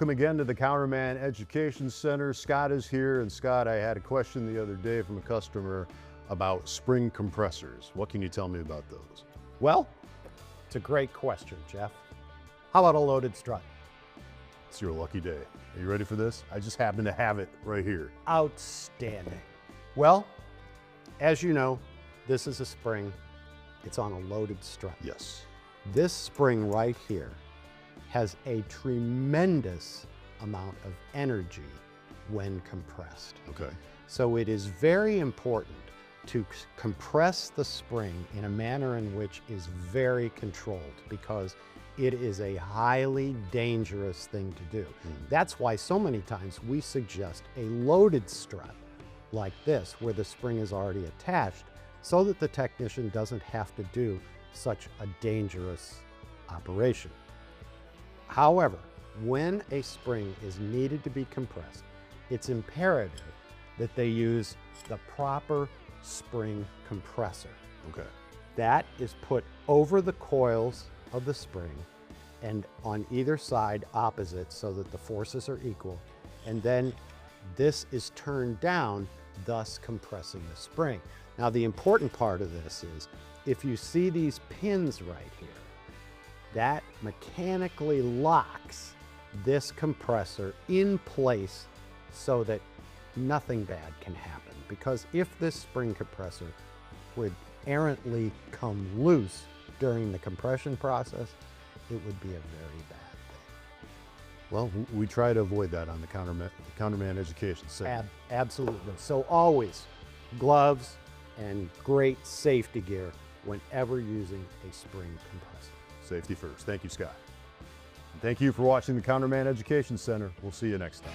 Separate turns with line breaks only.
Welcome again to the Counterman Education Center. Scott is here, and Scott, I had a question the other day from a customer about spring compressors. What can you tell me about those?
Well, it's a great question, Jeff. How about a loaded strut?
It's your lucky day. Are you ready for this? I just happen to have it right here.
Outstanding. Well, as you know, this is a spring. It's on a loaded strut.
Yes.
This spring right here has a tremendous amount of energy when compressed.
Okay.
So it is very important to compress the spring in a manner in which is very controlled, because it is a highly dangerous thing to do. That's why so many times we suggest a loaded strut like this, where the spring is already attached, so that the technician doesn't have to do such a dangerous operation. However, when a spring is needed to be compressed, it's imperative that they use the proper spring compressor.
Okay.
That is put over the coils of the spring and on either side opposite, so that the forces are equal. And then this is turned down, thus compressing the spring. Now, the important part of this is, if you see these pins right here, that mechanically locks this compressor in place so that nothing bad can happen. Because if this spring compressor would errantly come loose during the compression process, it would be a very bad thing.
Well, we try to avoid that on the Counterman Education Center.
Absolutely. So always gloves and great safety gear whenever using a spring compressor.
Safety first. Thank you, Scott. And thank you for watching the Counterman Education Center. We'll see you next time.